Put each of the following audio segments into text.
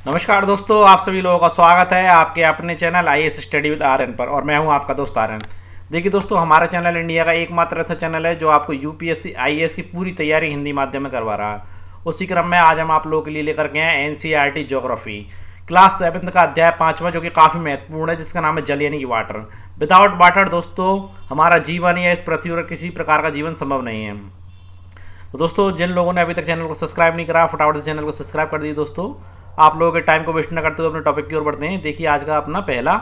नमस्कार दोस्तों, आप सभी लोगों का स्वागत है आपके अपने channel IAS study with Aryan पर। और मैं हूं आपका दोस्त आर्यन। देखिए दोस्तों, हमारा चैनल इंडिया का एकमात्र ऐसा चैनल है जो आपको यूपीएससी आईएएस की पूरी तैयारी हिंदी माध्यम में करवा रहा है। उसी क्रम में आज हम आप लोगों के लिए लेकर के हैं एनसीईआरटी ज्योग्राफी क्लास 7 का अध्याय 5वां, जो कि काफ़ी महत्वपूर्ण है, जिसका नाम है जल यानी कि वाटर। विदाउट वाटर दोस्तों हमारा जीवन या इस पृथ्वी पर किसी प्रकार का जीवन संभव नहीं है। तो दोस्तों, जिन लोगों ने अभी तक चैनल को सब्सक्राइब नहीं करा, फटाफट से चैनल को सब्सक्राइब कर दीजिए। दोस्तों, आप लोगों के टाइम को वेस्ट न करते हुए अपने टॉपिक की ओर बढ़ते हैं। देखिए आज का अपना पहला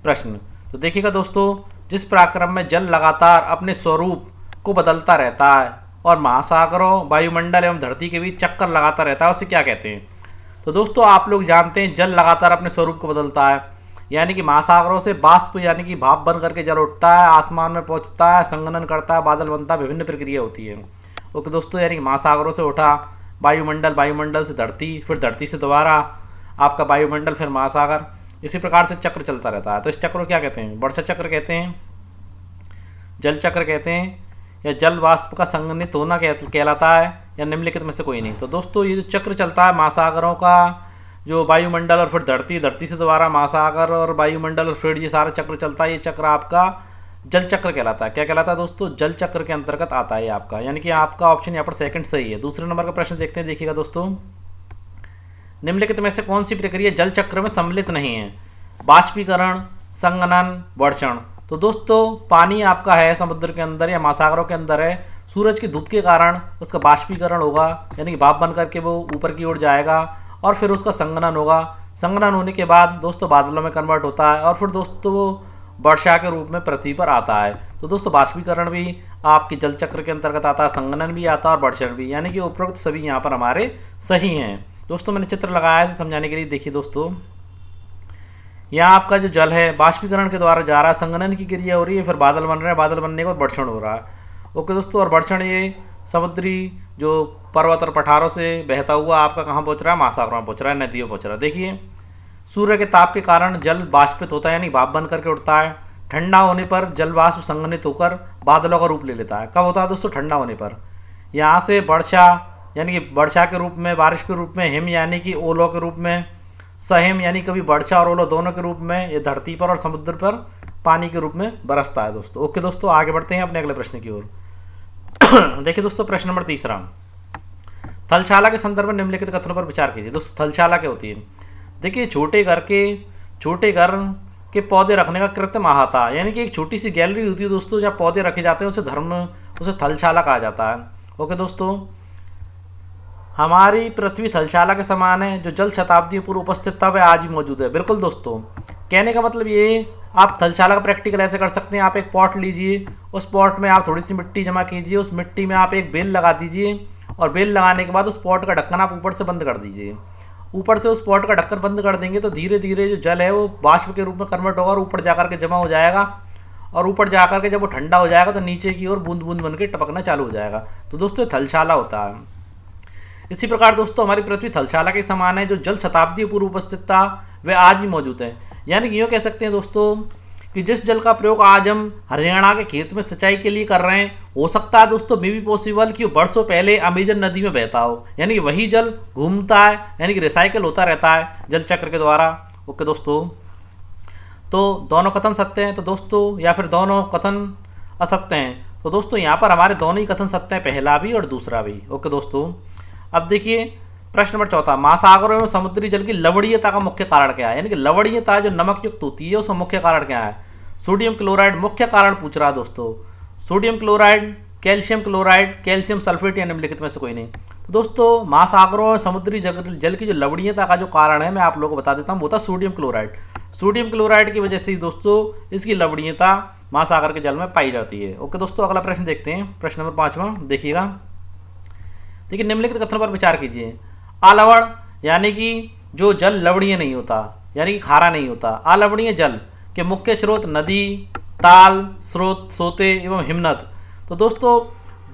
प्रश्न। तो देखिएगा दोस्तों, जिस पराक्रम में जल लगातार अपने स्वरूप को बदलता रहता है और महासागरों, वायुमंडल एवं धरती के बीच चक्कर लगाता रहता है, उसे क्या कहते हैं? तो दोस्तों, आप लोग जानते हैं जल लगातार अपने स्वरूप को बदलता है, यानी कि महासागरों से वाष्प यानी कि भाप बन करके जल उठता है, आसमान में पहुंचता है, संघनन करता है, बादल बनता है, विभिन्न प्रक्रिया होती है। ओके दोस्तों, यानी कि महासागरों से उठा वायुमंडल, वायुमंडल से धरती, फिर धरती से दोबारा आपका वायुमंडल, फिर महासागर, इसी प्रकार से चक्र चलता रहता है। तो इस चक्र को क्या कहते हैं? वर्षा चक्र कहते हैं, जल चक्र कहते हैं, या जल वाष्प का संघनित होना कहलाता है, या निम्नलिखित में से कोई नहीं। तो दोस्तों, ये जो चक्र चलता है महासागरों का, जो वायुमंडल और फिर धरती, धरती से दोबारा महासागर और वायुमंडल और फिर ये सारा चक्र चलता है, ये चक्र आपका जल चक्र कहलाता है। क्या कहलाता है दोस्तों? जल चक्र के अंतर्गत आता है आपका, यानी कि आपका ऑप्शन यहाँ पर सेकंड सही है। दूसरे नंबर का प्रश्न देखते हैं। देखिएगा दोस्तों, निम्नलिखित में से कौन सी प्रक्रिया जल चक्र में सम्मिलित नहीं है? बाष्पीकरण, संघनन, वर्षण। तो दोस्तों, पानी आपका है समुद्र के अंदर या महासागरों के अंदर है, सूरज की धूप के कारण उसका बाष्पीकरण होगा, यानी कि भाप बन करके वो ऊपर की ओर जाएगा, और फिर उसका संघनन होगा। संघनन होने के बाद दोस्तों बादलों में कन्वर्ट होता है, और फिर दोस्तों वो वर्षा के रूप में पृथ्वी पर आता है। तो दोस्तों, बाष्पीकरण भी आपके जल चक्र के अंतर्गत आता है, संघनन भी आता है और वर्षण भी, यानी कि उपरोक्त सभी यहाँ पर हमारे सही हैं। दोस्तों, मैंने चित्र लगाया है समझाने के लिए। देखिए दोस्तों, यहाँ आपका जो जल है बाष्पीकरण के द्वारा जा रहा है, संघनन की क्रिया हो रही है, फिर बादल बन रहे हैं, बादल बनने के बाद वर्षण हो रहा है। ओके दोस्तों, और वर्षण ये समुद्री जो पर्वत और पठारों से बहता हुआ आपका कहाँ पहुँच रहा है? महासागरों में पहुँच रहा है, नदियों पहुँच रहा है। देखिए, सूर्य के ताप के कारण जल बाष्पित होता है, यानी भाप बन करके उठता है। ठंडा होने पर जल वाष्प संघनित होकर बादलों का रूप ले लेता है। कब होता है दोस्तों? ठंडा होने पर। यहाँ से वर्षा, यानी कि वर्षा के रूप में, बारिश के रूप में, हिम यानी कि ओलों के रूप में, सहिम यानी कभी वर्षा और ओलो दोनों के रूप में ये धरती पर और समुद्र पर पानी के रूप में बरसता है दोस्तों। ओके दोस्तों, आगे बढ़ते हैं अपने अगले प्रश्न की ओर। देखिए दोस्तों, प्रश्न नंबर 3। थलशाला के संदर्भ में निम्नलिखित कथनों पर विचार कीजिए। दोस्तों, थलशाला क्या होती है? देखिए, छोटे घर के पौधे रखने का कृत्रिम अहाता, यानी कि एक छोटी सी गैलरी होती है दोस्तों, जहाँ पौधे रखे जाते हैं, उसे थलशाला कहा जाता है। ओके दोस्तों, हमारी पृथ्वी थलशाला के समान है, जो जल शताब्दियों पूर्व उपस्थित था वह आज भी मौजूद है। बिल्कुल दोस्तों, कहने का मतलब ये, आप थलशाला का प्रैक्टिकल ऐसे कर सकते हैं। आप एक पॉट लीजिए, उस पॉट में आप थोड़ी सी मिट्टी जमा कीजिए, उस मिट्टी में आप एक बेल लगा दीजिए, और बेल लगाने के बाद उस पॉट का ढक्कन आप ऊपर से बंद कर दीजिए। ऊपर से उस पॉट का ढक्कन बंद कर देंगे तो धीरे धीरे जो जल है वो वाष्प के रूप में कन्वर्ट होगा और ऊपर जाकर के जमा हो जाएगा, और ऊपर जाकर के जब वो ठंडा हो जाएगा तो नीचे की ओर बूंद बूंद बन के टपकना चालू हो जाएगा। तो दोस्तों, थलशाला होता है। इसी प्रकार दोस्तों, हमारी पृथ्वी थलशाला के समान है, जो जल शताब्दी पूर्व उपस्थित था वह आज भी मौजूद है। यानी कि यूँ कह सकते हैं दोस्तों कि जिस जल का प्रयोग आज हम हरियाणा के खेत में सिंचाई के लिए कर रहे हैं, हो सकता है दोस्तों मे बी पॉसिबल कि वर्षों पहले अमेजन नदी में बहता हो, यानी कि वही जल घूमता है, यानी कि रिसाइकल होता रहता है जल चक्र के द्वारा। ओके दोस्तों, तो दोनों कथन सत्य हैं तो दोस्तों, या फिर दोनों कथन असत्य हैं? तो दोस्तों, यहाँ पर हमारे दोनों ही कथन सत्य हैं, पहला भी और दूसरा भी। ओके दोस्तों, अब देखिए प्रश्न नंबर 4। महासागरों में समुद्री जल की लवणीयता का मुख्य कारण क्या है? यानी कि लवणीयता जो नमक युक्त होती है उसका मुख्य कारण क्या है? सोडियम क्लोराइड मुख्य कारण पूछ रहा है दोस्तों। Sodium chloride, calcium chloride, calcium sulphate, या निम्नलिखित में से कोई नहीं? तो दोस्तों, महासागरों और समुद्री जल की जो लवणीयता का जो कारण है, मैं आप लोगों को बता देता हूँ, वो था सोडियम क्लोराइड। सोडियम क्लोराइड की वजह से दोस्तों इसकी लवणीयता महासागर के जल में पाई जाती है। ओके दोस्तों, अगला प्रश्न देखते हैं। प्रश्न नंबर 5। देखिएगा, देखिए, निम्नलिखित कथनों पर विचार कीजिए। अलवण यानी कि जो जल लवणीय नहीं होता, यानी कि खारा नहीं होता। अलवणीय जल के मुख्य स्रोत नदी, ताल, स्रोत, सोते एवं हिमनद। तो दोस्तों,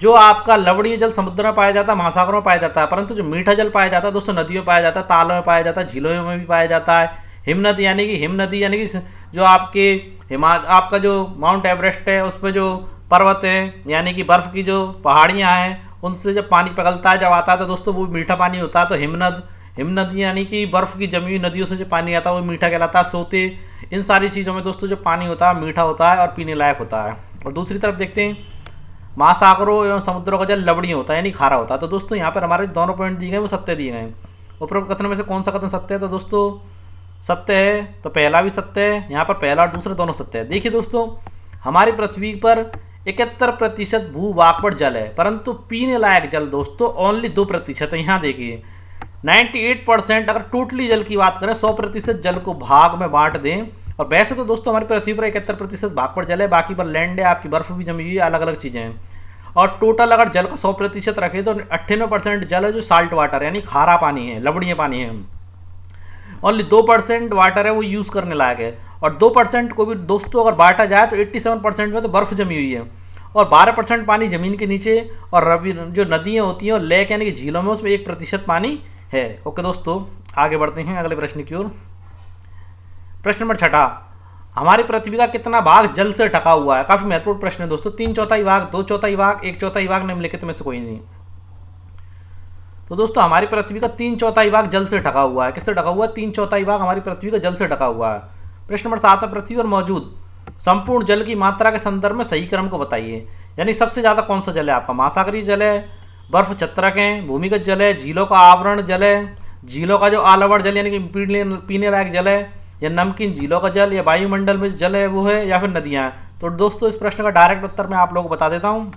जो आपका लवणीय जल समुद्र में पाया जाता है, महासागरों में पाया जाता है, परंतु जो मीठा जल पाया जाता है दोस्तों नदियों में पाया जाता है, तालों में पाया जाता है, झीलों में भी पाया जाता है। हिमनद यानी कि हिमनदी, यानी कि जो आपके आपका जो माउंट एवरेस्ट है उस पर जो पर्वत है, यानी कि बर्फ की जो पहाड़ियाँ हैं, उनसे जब पानी पिघलता है, जब आता है तो दोस्तों वो मीठा पानी होता है। तो हिमनद हिम नदी यानी कि बर्फ़ की जमी हुई नदियों से जो पानी आता है वो मीठा कहलाता है। सोते, इन सारी चीज़ों में दोस्तों जो पानी होता है मीठा होता है और पीने लायक होता है। और दूसरी तरफ देखते हैं महासागरों एवं समुद्रों का जल लवणीय होता है यानी खारा होता है। तो दोस्तों यहाँ पर हमारे दोनों पॉइंट दिए गए वो सत्य दिए गए हैं। उपरोक्त कथन में से कौन सा कथन सत्य है? तो दोस्तों सत्य है, तो पहला भी सत्य है, यहाँ पर पहला और दूसरा दोनों सत्य है। देखिए दोस्तों, हमारी पृथ्वी पर 71% भूभाग जल है, परंतु पीने लायक जल दोस्तों ओनली 2% है। यहाँ देखिए 98% अगर टोटली जल की बात करें, 100% जल को भाग में बांट दें, और वैसे तो दोस्तों हमारी पृथ्वी पर 71% भाग पर जल है, बाकी पर लैंड है, आपकी बर्फ भी जमी हुई है, अलग अलग चीज़ें हैं। और टोटल अगर जल का 100% रखें तो 98% जल है जो साल्ट वाटर यानी खारा पानी है, लवणीय पानी है। ओनली 2% वाटर है वो यूज़ करने लायक है। और 2% को भी दोस्तों अगर बांटा जाए तो 87% में तो बर्फ़ जमी हुई है, और 12% पानी ज़मीन के नीचे, और रवि जो नदियाँ होती हैं और लेक यानी कि झीलों में उसमें 1% पानी है। ओके दोस्तों, आगे बढ़ते हैं अगले प्रश्न की ओर। प्रश्न नंबर 6, हमारी पृथ्वी का कितना भाग जल से ढका हुआ है? काफ़ी महत्वपूर्ण प्रश्न है दोस्तों। 3/4 भाग, 2/4 भाग, 1/4 भाग, निम्नलिखित में से कोई नहीं। तो दोस्तों हमारी पृथ्वी का 3/4 भाग जल से ढका हुआ है। किससे ढका हुआ है? 3/4 भाग हमारी पृथ्वी का जल से ढका हुआ है। प्रश्न नंबर 7 है, पृथ्वी पर मौजूद संपूर्ण जल की मात्रा के संदर्भ में सही क्रम को बताइए। यानी सबसे ज़्यादा कौन सा जल है आपका? महासागरीय जल है, बर्फ छत्रक है, भूमिगत जल है, झीलों का आवरण जल है, झीलों का जो आलवड़ जल यानी कि पीने लायक जल है, या नमकीन झीलों का जल, या वायुमंडल में जल है वो है, या फिर नदियाँ हैं। तो दोस्तों इस प्रश्न का डायरेक्ट उत्तर मैं आप लोगों को बता देता हूँ।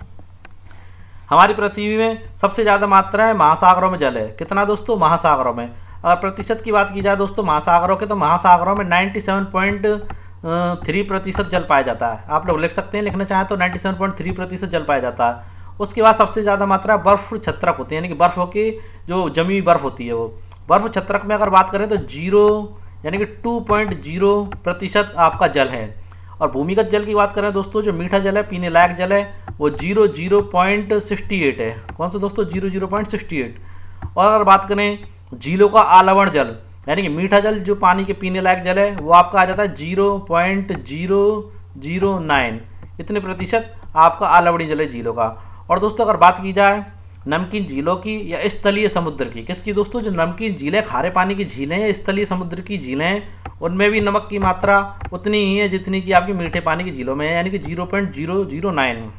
हमारी पृथ्वी में सबसे ज़्यादा मात्रा है महासागरों में जल है। कितना दोस्तों? महासागरों में। अगर प्रतिशत की बात की जाए दोस्तों महासागरों के, तो महासागरों में 97.3% जल पाया जाता है। आप लोग लिख सकते हैं, लिखना चाहें तो 97.3% जल पाया जाता है। उसके बाद सबसे ज़्यादा मात्रा बर्फ छत्रक होती है, यानी कि बर्फ की जो जमी हुई बर्फ होती है वो। बर्फ छत्रक में अगर बात करें तो 0 यानी कि 2.0% आपका जल है। और भूमिगत जल की बात करें दोस्तों, जो मीठा जल है, पीने लायक जल है, वो 0.68 है। कौन सा दोस्तों? 0.68। और अगर बात करें झीलों का आलवण जल यानी कि मीठा जल, जो पानी के पीने लायक जल है, वो आपका आ जाता है 0.009। इतने प्रतिशत आपका आलवणी जल है झीलों का। और दोस्तों अगर बात की जाए नमकीन झीलों की या स्थलीय समुद्र की, किसकी दोस्तों? जो नमकीन झीलें, खारे पानी की झीलें या स्थलीय समुद्र की झीलें हैं, उनमें भी नमक की मात्रा उतनी ही है जितनी कि आपकी मीठे पानी की झीलों में है, यानी कि 0.009।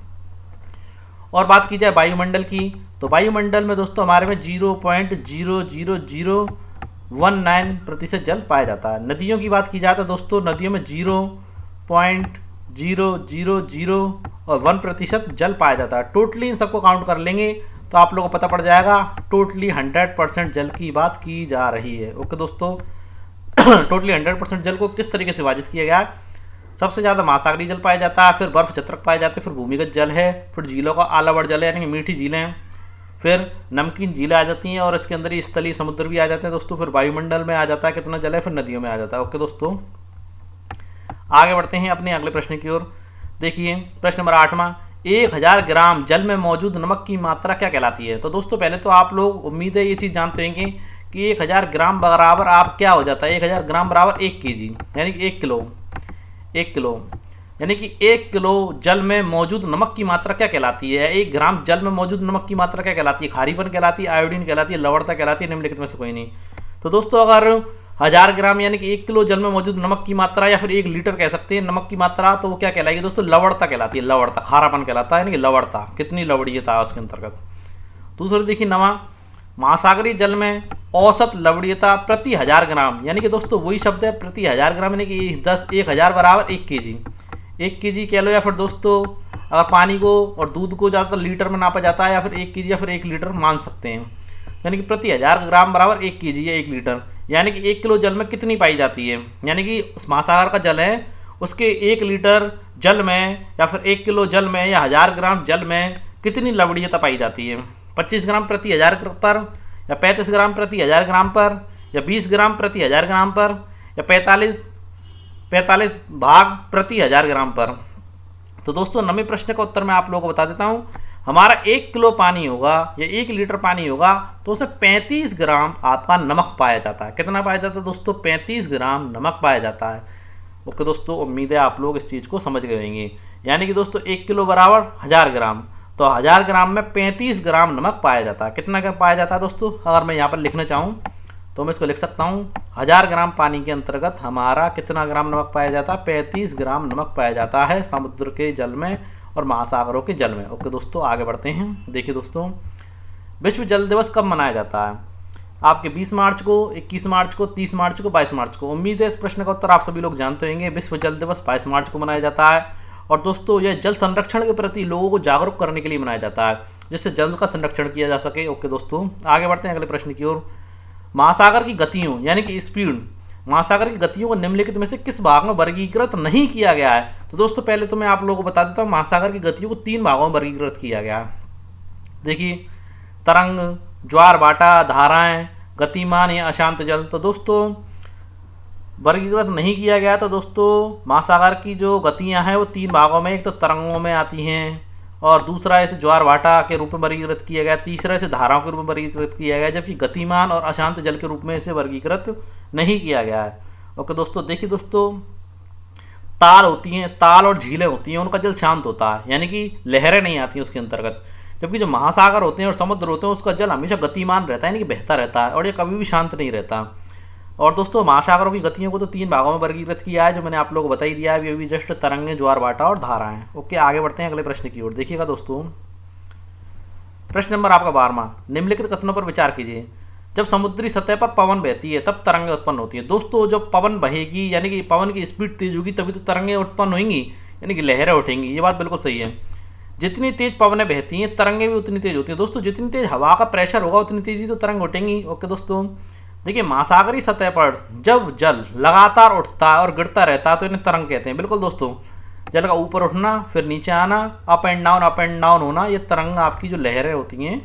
और बात की जाए वायुमंडल की, तो वायुमंडल में दोस्तों हमारे में 0.00019% जल पाया जाता है। नदियों की बात की जाए तो दोस्तों नदियों में 0.0001% जल पाया जाता है। टोटली इन सबको काउंट कर लेंगे तो आप लोगों को पता पड़ जाएगा टोटली 100% जल की बात की जा रही है। ओके दोस्तों, टोटली 100% जल को किस तरीके से विभाजित किया गया है? सबसे ज़्यादा महासागरीय जल पाया जाता है, फिर बर्फ छत्रक पाए जाते हैं, फिर भूमिगत जल है, फिर झीलों का आलवड़ जल है यानी कि मीठी झीलें, फिर नमकीन झीलें आ जाती हैं, और इसके अंदर ही स्थलीय समुद्र भी आ जाते हैं दोस्तों। फिर वायुमंडल में आ जाता है कितना जल है, फिर नदियों में आ जाता है। ओके दोस्तों, आगे बढ़ते हैं अपने अगले प्रश्न की ओर। देखिए प्रश्न नंबर 8, 1000 ग्राम जल में मौजूद नमक की मात्रा क्या कहलाती है? तो दोस्तों पहले तो आप लोग उम्मीद है ये चीज़ जानते हैं कि 1000 ग्राम बराबर आप क्या हो जाता है? 1000 ग्राम बराबर 1 kg यानी कि 1 किलो। 1 किलो यानी कि 1 किलो जल में मौजूद नमक की मात्रा क्या कहलाती है? 1 ग्राम जल में मौजूद नमक की मात्रा क्या कहलाती है? खारीपन कहलाती है, आयोडीन कहलाती है, लवणता कहलाती है, निम्नलिखित में से कोई नहीं। तो दोस्तों अगर 1000 ग्राम यानी कि 1 किलो जल में मौजूद नमक की मात्रा, या फिर 1 लीटर कह सकते हैं नमक की मात्रा, तो वो क्या कहलाएगी दोस्तों? लवणता कहलाती है। लवणता, खारापन कहलाता है, यानी कि लवणता, कितनी लवणीयता है उसके अंतर्गत। दूसरा देखिए नवा, महासागरीय जल में औसत लवणीयता प्रति 1000 ग्राम, यानी कि दोस्तों वही शब्द है प्रति 1000 ग्राम, यानी कि 1000 बराबर 1 kg। 1 kg कह लो, या फिर दोस्तों अगर पानी को और दूध को ज़्यादातर लीटर में नापा जाता है, या फिर 1 kg या फिर 1 लीटर मान सकते हैं, यानी कि प्रति 1000 ग्राम बराबर 1 kg या 1 लीटर, यानी कि 1 किलो जल में कितनी पाई जाती है? यानी कि महासागर का जल है, उसके 1 लीटर जल में या फिर 1 किलो जल में या 1000 ग्राम जल में कितनी लवणीयता पाई जाती है? 25 ग्राम प्रति 1000 पर, या 35 ग्राम प्रति 1000 ग्राम पर, या 20 ग्राम प्रति 1000 ग्राम पर, या 45 भाग प्रति 1000 ग्राम पर। तो दोस्तों 9वें प्रश्न का उत्तर मैं आप लोगों को बता देता हूँ। हमारा 1 किलो पानी होगा या 1 लीटर पानी होगा तो उसमें 35 ग्राम आपका नमक पाया जाता है। कितना पाया जाता है दोस्तों? 35 ग्राम नमक पाया जाता है। ओके दोस्तों, उम्मीद है आप लोग इस चीज़ को समझ गए होंगे। यानी कि दोस्तों 1 किलो बराबर 1000 ग्राम, तो 1000 ग्राम में 35 ग्राम नमक पाया जाता है। कितना पाया जाता है दोस्तों? अगर मैं यहाँ पर लिखना चाहूँ तो मैं इसको लिख सकता हूँ 1000 ग्राम पानी के अंतर्गत हमारा कितना ग्राम नमक पाया जाता है, 35 ग्राम नमक पाया जाता है समुद्र के जल में और महासागरों के जल में। ओके दोस्तों, आगे बढ़ते हैं। देखिए दोस्तों, विश्व जल दिवस कब मनाया जाता है? आपके 20 मार्च को, 21 मार्च को, 30 मार्च को, 22 मार्च को। उम्मीद है इस प्रश्न का उत्तर आप सभी लोग जानते होंगे। विश्व जल दिवस 22 मार्च को मनाया जाता है। और दोस्तों, यह जल संरक्षण के प्रति लोगों को जागरूक करने के लिए मनाया जाता है, जिससे जल का संरक्षण किया जा सके। ओके दोस्तों, आगे बढ़ते हैं अगले प्रश्न की ओर। महासागर की गतियों यानी कि स्पीड, महासागर की गतियों को निम्नलिखित में से किस भाग में वर्गीकृत नहीं किया गया है? तो दोस्तों, पहले तो मैं आप लोगों को बता देता हूँ, महासागर की गतियों को 3 भागों में वर्गीकृत किया गया है। देखिए, तरंग, ज्वार भाटा, धाराएं, गतिमान या अशांत जल। तो दोस्तों, वर्गीकृत नहीं किया गया। तो दोस्तों, महासागर की जो गतियां हैं वो 3 भागों में, एक तो तरंगों में आती हैं, और दूसरा इसे ज्वार भाटा के रूप में वर्गीकृत किया गया, तीसरा इसे धाराओं के रूप में वर्गीकृत किया गया, जबकि गतिमान और अशांत जल के रूप में इसे वर्गीकृत नहीं किया गया है। ओके दोस्तों, देखिए दोस्तों, ताल होती हैं, ताल और झीलें होती हैं, उनका जल शांत होता है, यानी कि लहरें नहीं आती हैं उसके अंतर्गत। जबकि जो महासागर होते हैं और समुद्र होते हैं उसका जल हमेशा गतिमान रहता है, यानी कि बहता रहता है, और ये कभी भी शांत नहीं रहता। और दोस्तों, महासागरों की गतियों को तो 3 भागों में वर्गीकृत किया है, जो मैंने आप लोगों को बता ही दिया है अभी जस्ट, तरंगे, ज्वार भाटा और धाराएं। ओके, आगे बढ़ते हैं अगले प्रश्न की ओर। देखिएगा दोस्तों, प्रश्न नंबर आपका 12वां, निम्नलिखित कथनों पर विचार कीजिए। जब समुद्री सतह पर पवन बहती है तब तरंगें उत्पन्न होती है। दोस्तों, जब पवन बहेगी यानी कि पवन की स्पीड तेज होगी तभी तो तरंगें उत्पन्न होंगी, यानी कि लहरें उठेंगी। ये बात बिल्कुल सही है। जितनी तेज पवनें बहती हैं तरंगें भी उतनी तेज होती है। दोस्तों, जितनी तेज हवा का प्रेशर होगा उतनी तेजी तो तरंग उठेंगी। ओके दोस्तों, देखिए, महासागरीय सतह पर जब जल लगातार उठता है और गिरता रहता है तो इन्हें तरंग कहते हैं। बिल्कुल दोस्तों, जल का ऊपर उठना फिर नीचे आना, अप एंड डाउन होना, ये तरंग आपकी जो लहरें होती हैं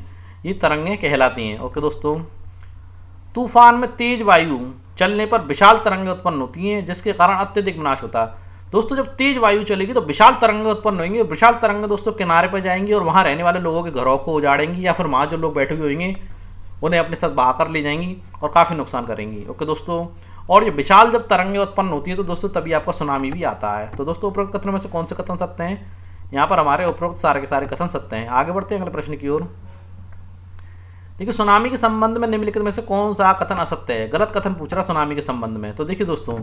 ये तरंगें कहलाती हैं। ओके दोस्तों, तूफान में तेज वायु चलने पर विशाल तरंगें उत्पन्न होती हैं, जिसके कारण अत्यधिक विनाश होता है। दोस्तों, जब तेज वायु चलेगी तो विशाल तरंगें उत्पन्न होंगी। विशाल तरंगें दोस्तों किनारे पर जाएंगी और वहां रहने वाले लोगों के घरों को उजाड़ेंगी, या फिर वहां जो लोग बैठे हुए होंगे उन्हें अपने साथ बहा कर ले जाएंगी और काफ़ी नुकसान करेंगी। ओके दोस्तों, और ये विशाल जब तरंगें उत्पन्न होती है तो दोस्तों तभी आपका सुनामी भी आता है। तो दोस्तों, उपरोक्त कथनों में से कौन से कथन सत्य हैं? यहाँ पर हमारे उपरोक्त सारे के सारे कथन सत्य हैं। आगे बढ़ते हैं अगले प्रश्न की ओर। देखिए, सुनामी के संबंध में निम्नलिखित में से कौन सा कथन असत्य है? गलत कथन पूछ रहा सुनामी के संबंध में। तो देखिए दोस्तों,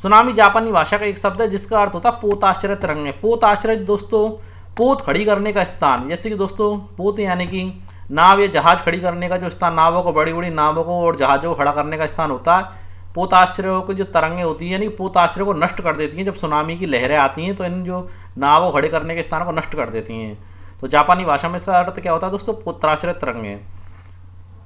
सुनामी जापानी भाषा का एक शब्द है जिसका अर्थ होता है पोताश्रय तरंगें। पोताश्रय दोस्तों, पोत खड़ी करने का स्थान, जैसे कि दोस्तों पोत यानी कि नाव या जहाज खड़ी करने का जो स्थान, नावों को, बड़ी बड़ी नावों को और जहाज़ों को खड़ा करने का स्थान होता है। पोताश्रयों की जो तरंगें होती हैं यानी पोताश्रय को नष्ट कर देती हैं। जब सुनामी की लहरें आती हैं तो इन जो नावों खड़े करने के स्थान को नष्ट कर देती हैं। तो जापानी भाषा में इसका अर्थ क्या होता है दोस्तों? पोताश्रय तरंगें।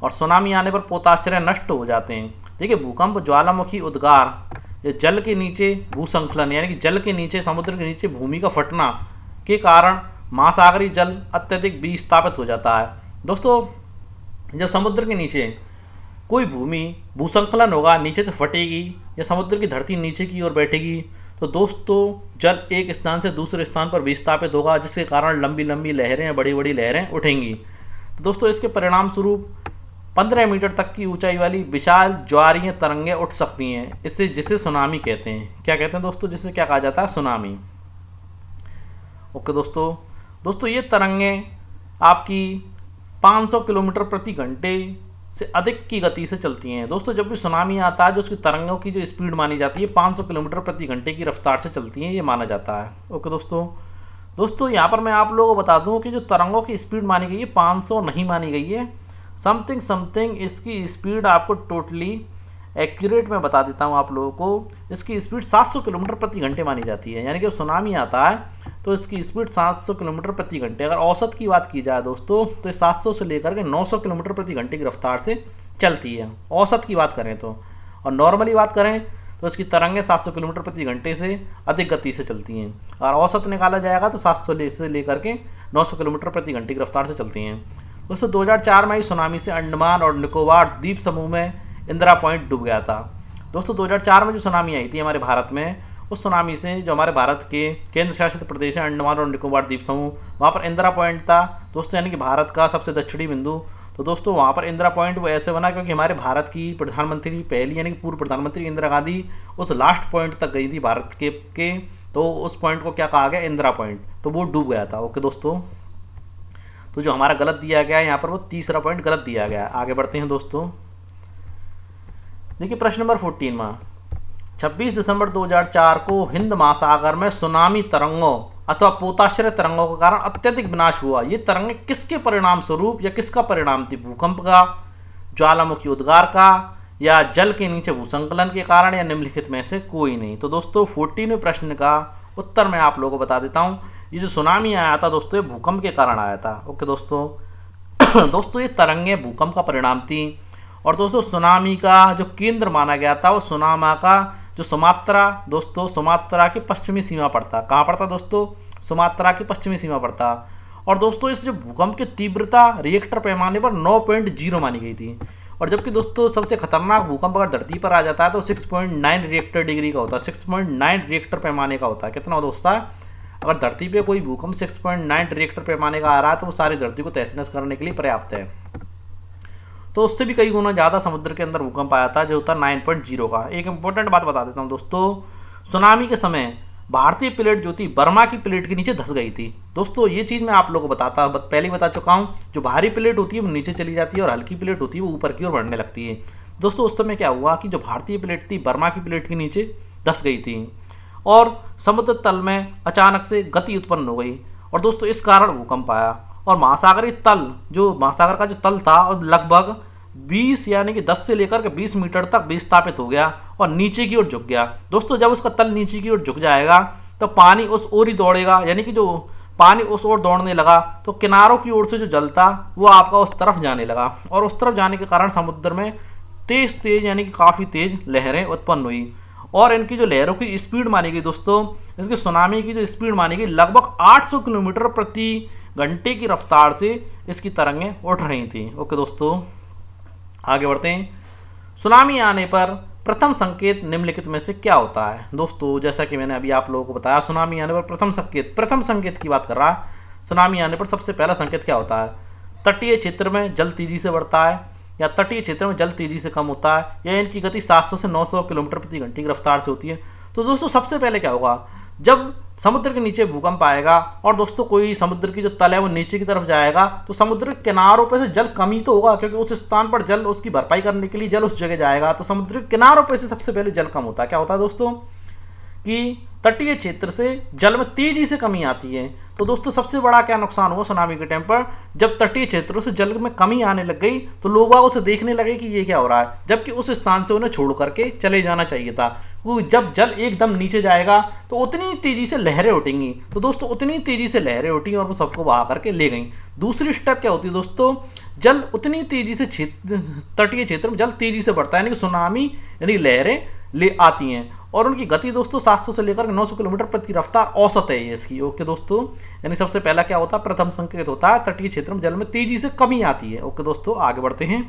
और सुनामी आने पर पोताश्रय नष्ट हो जाते हैं। देखिए, भूकंप, ज्वालामुखी उद्गार, ये जल के नीचे भूसंकलन यानी कि जल के नीचे, समुद्र के नीचे भूमि का फटना के कारण महासागरीय जल अत्यधिक विस्थापित हो जाता है। दोस्तों, जब समुद्र के नीचे कोई भूमि भूसंकलन होगा, नीचे से फटेगी या समुद्र की धरती नीचे की ओर बैठेगी, तो दोस्तों जल एक स्थान से दूसरे स्थान पर विस्थापित होगा, जिसके कारण लंबी लंबी लहरें, बड़ी बड़ी लहरें उठेंगी। तो दोस्तों, इसके परिणाम स्वरूप 15 मीटर तक की ऊंचाई वाली विशाल ज्वारीय तरंगें उठ सकती हैं, इससे जिसे सुनामी कहते हैं। क्या कहते हैं दोस्तों? जिसे क्या कहा जाता है? सुनामी। ओके दोस्तों, ये तरंगें आपकी 500 किलोमीटर प्रति घंटे से अधिक की गति से चलती हैं। दोस्तों, जब भी सुनामी आता है, जो उसकी तरंगों की जो स्पीड मानी जाती है 500 किलोमीटर प्रति घंटे की रफ्तार से चलती हैं, ये माना जाता है। ओके दोस्तों, यहाँ पर मैं आप लोगों को बता दूं कि जो तरंगों की स्पीड मानी गई है 500 नहीं मानी गई है, समथिंग इसकी स्पीड आपको टोटली एक्यूरेट में बता देता हूँ आप लोगों को। इसकी स्पीड 700 किलोमीटर प्रति घंटे मानी जाती है, यानी कि सुनामी आता है तो इसकी स्पीड 700 किलोमीटर प्रति घंटे। अगर औसत की बात की जाए दोस्तों, तो 700 से लेकर के 900 किलोमीटर प्रति घंटे की रफ्तार से चलती है, औसत की बात करें तो। और नॉर्मली बात करें तो इसकी तरंगें 700 किलोमीटर प्रति घंटे से अधिक गति से चलती हैं। और औसत निकाला जाएगा तो 700 से लेकर के 900 किलोमीटर प्रति घंटे की रफ्तार से चलती हैं। दोस्तों, 2004 में ही सुनामी से अंडमान और निकोबार द्वीप समूह में इंदिरा पॉइंट डूब गया था। दोस्तों, 2004 में जो सुनामी आई थी हमारे भारत में, उस सुनामी से जो हमारे भारत के केंद्र शासित प्रदेश है अंडमान और निकोबार द्वीप समूह, वहाँ पर इंदिरा पॉइंट था दोस्तों, यानी कि भारत का सबसे दक्षिणी बिंदु। तो दोस्तों, वहाँ पर इंदिरा पॉइंट वो ऐसे बना क्योंकि हमारे भारत की प्रधानमंत्री पहली यानी कि पूर्व प्रधानमंत्री इंदिरा गांधी उस लास्ट पॉइंट तक गई थी भारत के तो उस पॉइंट को क्या कहा गया? इंदिरा पॉइंट। तो वो डूब गया था। ओके दोस्तों, तो जो हमारा गलत दिया गया है यहाँ पर वो तीसरा पॉइंट गलत दिया गया है। आगे बढ़ते हैं दोस्तों। देखिए प्रश्न नंबर 14 में 26 दिसंबर 2004 को हिंद महासागर में सुनामी तरंगों अथवा पोताश्रय तरंगों के कारण अत्यधिक विनाश हुआ। ये तरंगें किसके परिणाम स्वरूप या किसका परिणाम थी? भूकंप का, ज्वालामुखी उद्गार का, या जल के नीचे भूसंकलन के कारण, या निम्नलिखित में से कोई नहीं। तो दोस्तों 14वें प्रश्न का उत्तर मैं आप लोगों को बता देता हूँ। ये जो सुनामी आया था दोस्तों, ये भूकंप के कारण आया था। ओके दोस्तों दोस्तों ये तरंगें भूकंप का परिणाम थी। और दोस्तों सुनामी का जो केंद्र माना गया था वो सुनामा का जो सुमात्रा, दोस्तों सुमात्रा की पश्चिमी सीमा पर था। कहाँ पर था दोस्तों? सुमात्रा की पश्चिमी सीमा पर था। और दोस्तों इस जो भूकंप की तीव्रता रिएक्टर पैमाने पर 9.0 मानी गई थी। और जबकि दोस्तों सबसे खतरनाक भूकंप अगर धरती पर आ जाता है तो 6.9 रिएक्टर डिग्री का होता है, 6.9 रिएक्टर पैमाने का होता है। कितना दोस्तों? अगर धरती पे कोई भूकंप 6.9 रिएक्टर पैमाने का आ रहा है तो वो सारी धरती को तहस नहस करने के लिए पर्याप्त है। तो उससे भी कई गुना ज़्यादा समुद्र के अंदर भूकंप आया था जो होता 9.0 का। एक इंपॉर्टेंट बात बता देता हूँ दोस्तों, सुनामी के समय भारतीय प्लेट जो थी बर्मा की प्लेट के नीचे धंस गई थी। दोस्तों ये चीज़ मैं आप लोगों को पहले ही बता चुका हूँ। जो भारी प्लेट होती है वो नीचे चली जाती है और हल्की प्लेट होती है वो ऊपर की ओर बढ़ने लगती है। दोस्तों उस समय क्या हुआ कि जो भारतीय प्लेट थी बर्मा की प्लेट के नीचे धंस गई थी और समुद्र तल में अचानक से गति उत्पन्न हो गई और दोस्तों इस कारण भूकंप आया। और महासागरीय तल, जो महासागर का जो तल था और लगभग 20 यानी कि 10 से लेकर के 20 मीटर तक विस्थापित हो गया और नीचे की ओर झुक गया। दोस्तों जब उसका तल नीचे की ओर झुक जाएगा तो पानी उस ओर ही दौड़ेगा, यानी कि जो पानी उस ओर दौड़ने लगा तो किनारों की ओर से जो जल था वो आपका उस तरफ जाने लगा और उस तरफ जाने के कारण समुद्र में तेज तेज यानी कि काफ़ी तेज लहरें उत्पन्न हुई। और इनकी जो लहरों की स्पीड मानी गई दोस्तों, इसकी सुनामी की जो स्पीड मानी गई लगभग 800 किलोमीटर प्रति घंटे की रफ्तार से इसकी तरंगें उठ रही थी। ओके दोस्तों आगे बढ़ते हैं। सुनामी आने पर प्रथम संकेत निम्नलिखित में से क्या होता है? दोस्तों जैसा कि मैंने अभी आप लोगों को बताया, सुनामी आने पर प्रथम संकेत की बात कर रहा है। सुनामी आने पर सबसे पहला संकेत क्या होता है? तटीय क्षेत्र में जल तेजी से बढ़ता है, या तटीय क्षेत्र में जल तेजी से कम होता है, या इनकी गति 700 से 900 किलोमीटर प्रति घंटे की रफ्तार से होती है। तो दोस्तों सबसे पहले क्या होगा, जब समुद्र के नीचे भूकंप आएगा और दोस्तों कोई समुद्र की जो तल है वो नीचे की तरफ जाएगा तो समुद्र के किनारों पे से जल कम ही तो होगा, क्योंकि उस स्थान पर जल उसकी भरपाई करने के लिए जल उस जगह जाएगा। तो समुद्र के किनारों पे से सबसे पहले जल कम होता है। क्या होता है दोस्तों कि तटीय क्षेत्र से जल में तेजी से कमी आती है। तो दोस्तों सबसे बड़ा क्या नुकसान हुआ सुनामी के टाइम पर, जब तटीय क्षेत्रों से जल में कमी आने लग गई तो लोग उसे देखने लगे कि ये क्या हो रहा है, जबकि उस स्थान से उन्हें छोड़ करके चले जाना चाहिए था। क्योंकि जब जल एकदम नीचे जाएगा तो उतनी तेजी से लहरें उठेंगी। तो दोस्तों उतनी तेजी से लहरें उठी और वो सबको बहा करके ले गई। दूसरी स्टेप क्या होती है दोस्तों, जल उतनी तेजी से तटीय क्षेत्र में जल तेजी से बढ़ता है, यानी कि सुनामी यानी लहरें ले आती हैं और उनकी गति दोस्तों 700 से लेकर 900 किलोमीटर प्रति रफ्तार औसत है ये इसकी। ओके दोस्तों, यानी सबसे पहला क्या होता है, प्रथम संकेत होता है तटीय क्षेत्र में जल में तेजी से कमी आती है। ओके दोस्तों आगे बढ़ते हैं।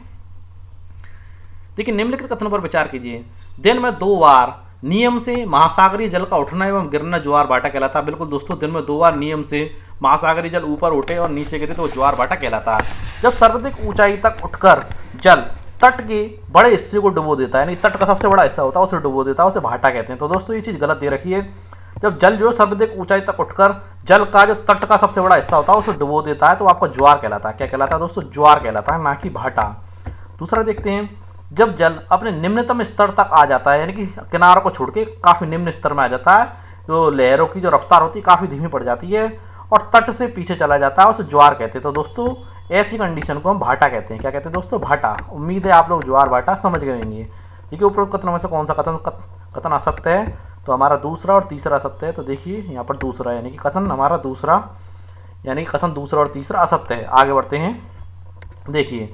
देखिए निम्नलिखित कथनों पर विचार कीजिए। दिन में 2 बार नियम से महासागरीय जल का उठना एवं गिरना ज्वार भाटा कहलाता है। बिल्कुल दोस्तों, दिन में 2 बार नियम से महासागरीय जल ऊपर उठे और नीचे गिरे तो ज्वार भाटा कहलाता है। जब सर्वाधिक ऊंचाई तक उठकर जल तट के बड़े हिस्से को डुबो देता है, यानी तट का सबसे बड़ा हिस्सा होता है उसे डुबो देता है, उसे भाटा कहते हैं। तो दोस्तों ये चीज गलत दे रखी है। जब जल जो सर्वाधिक ऊंचाई तक उठकर जल का जो तट का सबसे बड़ा हिस्सा होता है उसे डुबो देता है तो आपका ज्वार कहलाता है। क्या कहलाता है दोस्तों? ज्वार कहलाता है, ना कि भाटा। दूसरा देखते हैं, जब जल अपने निम्नतम स्तर तक आ जाता है, यानी कि किनारों को छोड़ के काफी निम्न स्तर में आ जाता है, तो लहरों की जो रफ्तार होती है काफी धीमी पड़ जाती है और तट से पीछे चला जाता है, उसे ज्वार कहते हैं। तो दोस्तों ऐसी कंडीशन को हम भाटा कहते हैं। क्या कहते हैं दोस्तों? भाटा। उम्मीद है आप लोग ज्वार भाटा समझ गए होंगे। ठीक है, उपरोक्त कथनों में से कौन सा कथन असत्य है? तो हमारा दूसरा और तीसरा असत्य है। तो देखिए यहाँ पर दूसरा यानी कि कथन हमारा दूसरा, यानी कि कथन दूसरा और तीसरा असत्य है। आगे बढ़ते हैं। देखिए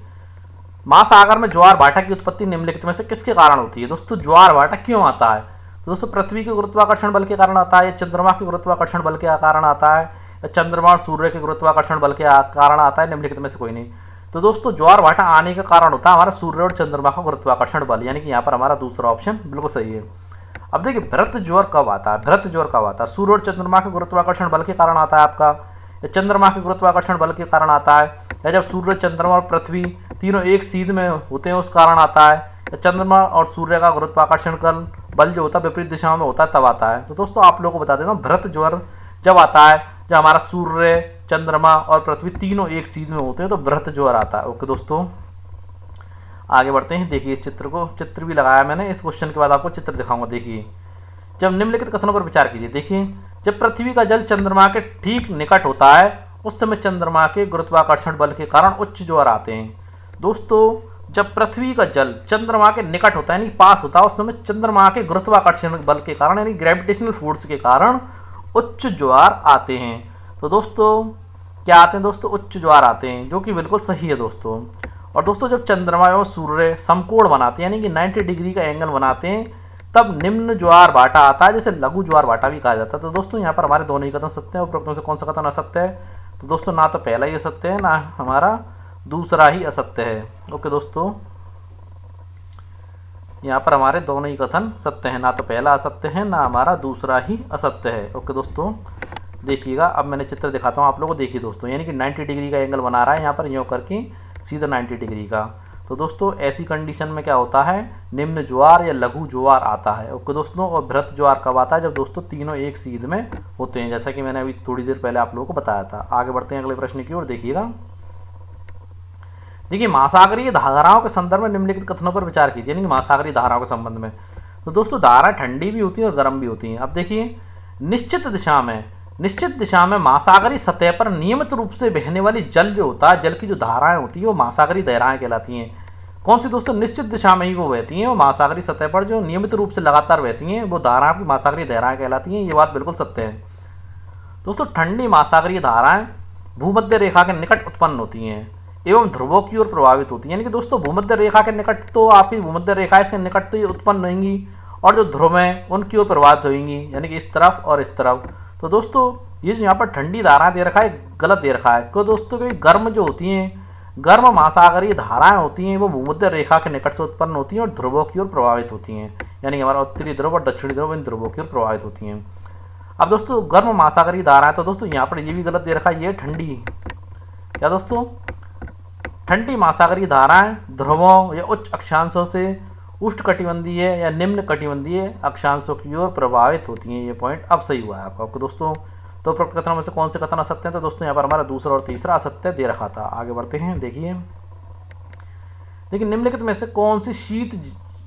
महासागर में ज्वार भाटा की उत्पत्ति निम्नलिखित में से किसके कारण होती है? दोस्तों ज्वार भाटा क्यों आता है? तो दोस्तों पृथ्वी के गुरुत्वाकर्षण बल के कारण आता है, चंद्रमा के गुरुत्वाकर्षण बल के कारण आता है, चंद्रमा और सूर्य के गुरुत्वाकर्षण बल के कारण आता है, निम्नलिखित में से कोई नहीं। तो दोस्तों ज्वार भाटा आने का कारण होता है हमारा सूर्य और चंद्रमा का गुरुत्वाकर्षण बल, यानी कि यहाँ पर हमारा दूसरा ऑप्शन बिल्कुल सही है। अब देखिए भरत ज्वार कब आता है? भरत ज्वार कब आता है? सूर्य और चंद्रमा के गुरुत्वाकर्षण बल के कारण आता है आपका, या चंद्रमा के गुरुत्वाकर्षण बल के कारण आता है, या जब सूर्य चंद्रमा और पृथ्वी तीनों एक सीध में होते हैं उस कारण आता है, या चंद्रमा और सूर्य का गुरुत्वाकर्षण बल जो होता है विपरीत दिशाओं में होता है तब आता है। तो दोस्तों आप लोगों को बता देता हूँ, भरत ज्वार जब आता है जब हमारा सूर्य चंद्रमा और पृथ्वी तीनों एक सीध में होते हैं तो भरत ज्वार आता है। ओके दोस्तों आगे बढ़ते हैं। देखिए इस चित्र को, चित्र भी लगाया मैंने, इस क्वेश्चन के बाद आपको चित्र दिखाऊंगा। देखिए जब निम्नलिखित कथनों पर विचार कीजिए। देखिए जब पृथ्वी का जल चंद्रमा के ठीक निकट होता है उस समय चंद्रमा के गुरुत्वाकर्षण बल के कारण उच्च ज्वार आते हैं। दोस्तों जब पृथ्वी का जल चंद्रमा के निकट होता है यानी पास होता है उस समय चंद्रमा के गुरुत्वाकर्षण बल के कारण यानी ग्रेविटेशनल फोर्स के कारण उच्च ज्वार आते हैं। तो दोस्तों क्या आते हैं दोस्तों? उच्च ज्वार आते हैं, जो कि बिल्कुल सही है दोस्तों। और दोस्तों जब चंद्रमा एवं सूर्य समकोण बनाते हैं यानी कि 90 डिग्री का एंगल बनाते हैं तब निम्न ज्वार भाटा आता है, जिसे लघु ज्वार भाटा भी कहा जाता है। तो दोस्तों यहाँ पर हमारे दोनों ही कथन सत्य है, उपरोक्त में से कौन सा कथन असत्य है? तो दोस्तों ना तो पहला ही असत्य है ना हमारा दूसरा ही असत्य है। ओके दोस्तों, यहाँ पर हमारे दोनों ही कथन सत्य हैं, ना तो पहला असत्य है ना हमारा दूसरा ही असत्य है। ओके दोस्तों, देखिएगा अब मैंने चित्र दिखाता हूँ आप लोगों को। देखिए दोस्तों यानी कि 90 डिग्री का एंगल बना रहा है यहाँ पर यूँ करके सीधा 90 डिग्री का। तो दोस्तों ऐसी कंडीशन में क्या होता है? निम्न ज्वार या लघु ज्वार आता है। ओके दोस्तों, और बृहत ज्वार कब आता है? जब दोस्तों तीनों एक सीध में होते हैं, जैसा कि मैंने अभी थोड़ी देर पहले आप लोगों को बताया था। आगे बढ़ते हैं अगले प्रश्न की ओर। देखिएगा देखिए महासागरीय धाराओं के संदर्भ में निम्नलिखित कथनों पर विचार कीजिए, यानी कि महासागरीय धाराओं के संबंध में। तो दोस्तों धाराएं ठंडी भी होती हैं और गर्म भी होती हैं। अब देखिए निश्चित दिशा में महासागरीय सतह पर नियमित रूप से बहने वाली जल जो होता है, जल की जो धाराएं होती है वो महासागरीय धाराएं कहलाती हैं। कौन सी दोस्तों? निश्चित दिशा में ही वो बहती हैं, वो महासागरीय सतह पर जो नियमित रूप से लगातार बहती हैं वो धाराएं की महासागरीय धाराएं कहलाती हैं। ये बात बिल्कुल सत्य है दोस्तों। ठंडी महासागरीय धाराएं भूमध्य रेखा के निकट उत्पन्न होती हैं एवं ध्रुवों की ओर प्रभावित होती है, यानी कि दोस्तों भूमध्य रेखा के निकट तो आपकी भूमध्य रेखा इसके निकट तो ये उत्पन्न होंगी और जो ध्रुव हैं उनकी ओर प्रभावित होंगी, यानी कि इस तरफ और इस तरफ। तो दोस्तों ये जो यहाँ पर ठंडी धाराएं दे रखा है गलत दे रखा है, क्यों दोस्तों? क्योंकि गर्म जो होती हैं, गर्म महासागरीय धाराएं होती हैं वो भूमध्य रेखा के निकट से उत्पन्न होती हैं और ध्रुवों की ओर प्रभावित होती हैं, यानी कि हमारा उत्तरी ध्रुव और दक्षिणी ध्रुव इन ध्रुवों की ओर प्रभावित होती हैं। अब दोस्तों गर्म महासागरीय धाराएं, तो दोस्तों यहाँ पर ये भी गलत दे रखा है, ये ठंडी, क्या दोस्तों? ठंडी महासागरीय धाराएं ध्रुवों या उच्च अक्षांशों से उष्णकटिबंधीय या निम्न कटिबंधीय अक्षांशों की ओर प्रभावित होती हैं। ये पॉइंट अब सही हुआ है आपको दोस्तों। तो उपरोक्त कथनों में से कौन से कथन असत्य हैं? तो दोस्तों यहाँ पर हमारा दूसरा और तीसरा असत्य दे रखा था। आगे बढ़ते हैं। देखिए निम्नलिखित में से कौन सी शीत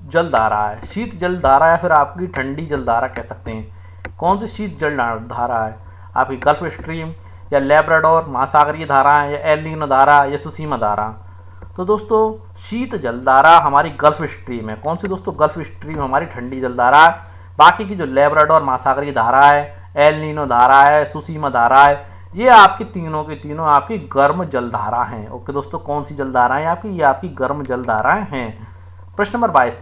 जल धारा है? शीत जल धारा या फिर आपकी ठंडी जल धारा कह सकते हैं। कौन सी शीत जल धारा है? आपकी गल्फ स्ट्रीम या लैब्राडोर महासागरीय धाराएं या एल नीनो धारा या सुसीमा धारा? तो दोस्तों शीत जलधारा हमारी गल्फ स्ट्रीम है। कौन सी दोस्तों? गल्फ स्ट्रीम हमारी ठंडी जलधारा है। बाकी की जो लैब्राडोर महासागरीय धारा है, एल नीनो धारा है, सुसीमा धारा है, ये आपकी तीनों की तीनों आपकी गर्म जलधारा हैं। ओके दोस्तों, कौन सी जलधाराएं हैं आपकी? ये आपकी गर्म जलधाराएं हैं। प्रश्न नंबर 22,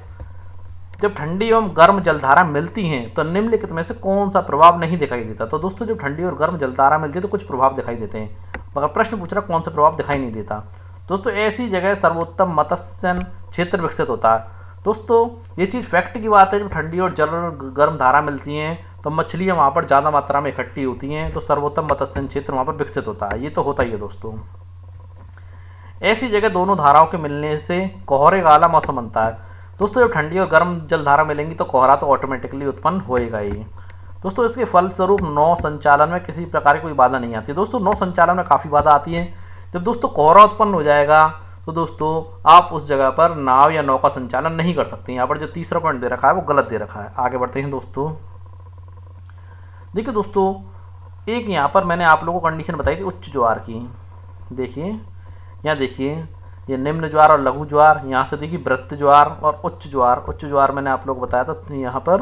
जब ठंडी एवं गर्म जलधारा मिलती हैं तो निम्नलिखित में से कौन सा प्रभाव नहीं दिखाई देता? तो दोस्तों जब ठंडी और गर्म जलधारा मिलती है तो कुछ प्रभाव दिखाई देते हैं, मगर प्रश्न पूछ रहा कौन सा प्रभाव दिखाई नहीं देता। दोस्तों ऐसी जगह सर्वोत्तम मत्स्य क्षेत्र विकसित होता है। दोस्तों ये चीज़ फैक्ट की बात है, जब ठंडी और गर्म धारा मिलती हैं तो मछलियाँ वहाँ पर ज़्यादा मात्रा में इकट्ठी होती हैं, तो सर्वोत्तम मत्स्य क्षेत्र वहाँ पर विकसित होता है। ये तो होता ही है दोस्तों। ऐसी जगह दोनों धाराओं के मिलने से कोहरे का वाला मौसम बनता है। दोस्तों जब ठंडी और गर्म जलधारा मिलेंगी तो कोहरा तो ऑटोमेटिकली उत्पन्न होएगा ही। दोस्तों इसके फलस्वरूप नौ संचालन में किसी प्रकार की कोई बाधा नहीं आती। दोस्तों नौ संचालन में काफ़ी बाधा आती है। जब दोस्तों कोहरा उत्पन्न हो जाएगा तो दोस्तों आप उस जगह पर नाव या नौका संचालन नहीं कर सकते। यहाँ पर जो तीसरा पॉइंट दे रखा है वो गलत दे रखा है। आगे बढ़ते हैं दोस्तों। देखिए दोस्तों एक यहाँ पर मैंने आप लोगों को कंडीशन बताई थी उच्च ज्वार की। देखिए यहाँ देखिए ये निम्न ज्वार और लघु ज्वार, यहाँ से देखिए वृत्त ज्वार और उच्च ज्वार। उच्च ज्वार मैंने आप लोगों को बताया था, तो यहाँ पर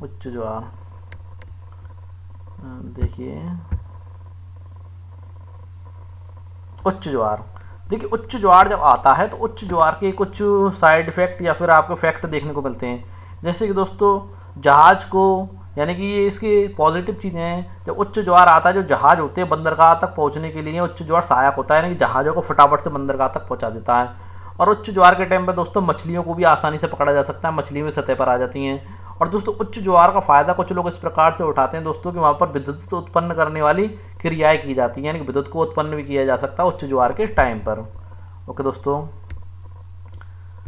उच्च ज्वार देखिए उच्च ज्वार। देखिए उच्च ज्वार जब आता है तो उच्च ज्वार के कुछ साइड इफेक्ट या फिर आपको फैक्ट देखने को मिलते हैं। जैसे कि दोस्तों जहाज को, यानी कि ये इसकी पॉजिटिव चीज़ें हैं। जब उच्च ज्वार आता है जो जहाज होते हैं बंदरगाह तक पहुंचने के लिए उच्च ज्वार सहायक होता है, यानी कि जहाज़ों को फटाफट से बंदरगाह तक पहुंचा देता है। और उच्च ज्वार के टाइम पर दोस्तों मछलियों को भी आसानी से पकड़ा जा सकता है, मछली भी सतह पर आ जाती हैं। और दोस्तों उच्च ज्वार का फ़ायदा कुछ लोग इस प्रकार से उठाते हैं दोस्तों कि वहाँ पर विद्युत उत्पन्न करने वाली क्रियाएँ की जाती हैं, यानी कि विद्युत को उत्पन्न भी किया जा सकता है उच्च ज्वार के टाइम पर। ओके दोस्तों,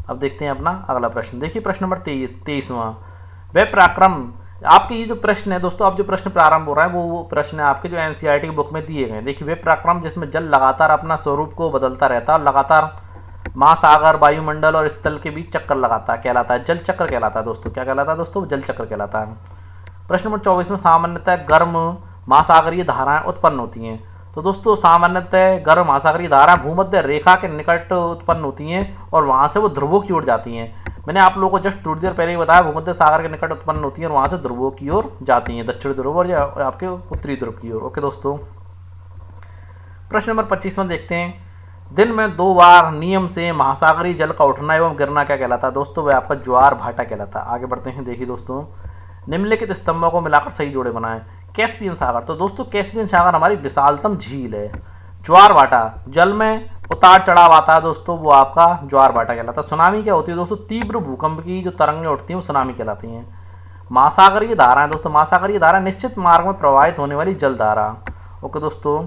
अब देखते हैं अपना अगला प्रश्न। देखिए प्रश्न नंबर 23वां, वह पराक्रम। आपके ये जो प्रश्न है दोस्तों, अब जो प्रश्न प्रारंभ हो रहा है वो प्रश्न है आपके जो एनसीईआरटी की बुक में दिए गए। देखिए वे पराक्रम जिसमें जल लगातार अपना स्वरूप को बदलता रहता है और लगातार महासागर, वायुमंडल और स्थल के बीच चक्कर लगाता है कहलाता है जल चक्र कहलाता है दोस्तों। क्या कहलाता है दोस्तों? जल चक्र कहलाता है। प्रश्न नंबर 24 में सामान्यतः गर्म महासागरीय धाराएं उत्पन्न होती हैं। तो दोस्तों सामान्यतः गर्म महासागरीय धाराएं भूमध्य रेखा के निकट उत्पन्न होती हैं और वहां से वो ध्रुवों की ओर जाती हैं। मैंने आप लोगों को जस्ट थोड़ी देर पहले ही बताया, भूमध्य सागर के निकट उत्पन्न होती है और वहां से ध्रुवों की ओर जाती हैं, दक्षिण ध्रुव और आपके उत्तरी ध्रुव की ओर। ओके दोस्तों, प्रश्न नंबर 25 में देखते हैं, दिन में 2 बार नियम से महासागरीय जल का उठना एवं गिरना क्या कहलाता है? दोस्तों वह आपका ज्वार भाटा कहलाता है। आगे बढ़ते हैं, देखिए दोस्तों, निम्नलिखित स्तंभों को मिलाकर सही जोड़े बनाएं। कैस्पियन सागर, तो दोस्तों कैस्पियन सागर हमारी विशालतम झील है। ज्वार भाटा, जल में उतार चढ़ाव आता है दोस्तों, वो आपका ज्वार भाटा कहलाता है। सुनामी क्या होती है दोस्तों? तीव्र भूकंप की जो तरंगें उठती हैं वो सुनामी कहलाती हैं। महासागरीय धाराएं दोस्तों, महासागरीय धारा निश्चित मार्ग में प्रवाहित होने वाली जल धारा। ओके दोस्तों,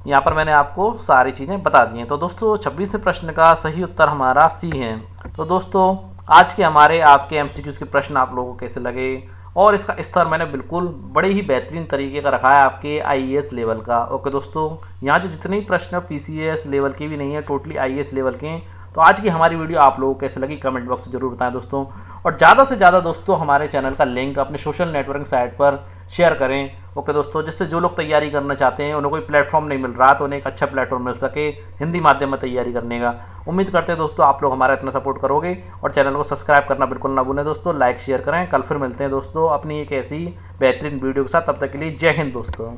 यहाँ पर मैंने आपको सारी चीज़ें बता दी हैं। तो दोस्तों 26वें प्रश्न का सही उत्तर हमारा सी है। तो दोस्तों आज के हमारे आपके एमसीक्यूज़ के प्रश्न आप लोगों को कैसे लगे, और इसका स्तर मैंने बिल्कुल बड़े ही बेहतरीन तरीके का रखा है आपके आईएएस लेवल का। ओके दोस्तों, यहाँ जो जितने भी प्रश्न पीसीएस लेवल के भी नहीं है, टोटली आईएएस लेवल के हैं। तो आज की हमारी वीडियो आप लोगों को कैसे लगी कमेंट बॉक्स में जरूर बताएं दोस्तों, और ज़्यादा से ज़्यादा दोस्तों हमारे चैनल का लिंक अपने सोशल नेटवर्किंग साइट पर शेयर करें। ओके दोस्तों, जिससे जो लोग तैयारी करना चाहते हैं, उन्हें कोई प्लेटफॉर्म नहीं मिल रहा, तो उन्हें एक अच्छा प्लेटफॉर्म मिल सके हिंदी माध्यम में तैयारी करने का। उम्मीद करते हैं दोस्तों आप लोग हमारा इतना सपोर्ट करोगे, और चैनल को सब्सक्राइब करना बिल्कुल ना भूलें दोस्तों, लाइक शेयर करें। कल फिर मिलते हैं दोस्तों अपनी एक ऐसी बेहतरीन वीडियो के साथ, तब तक के लिए जय हिंद दोस्तों।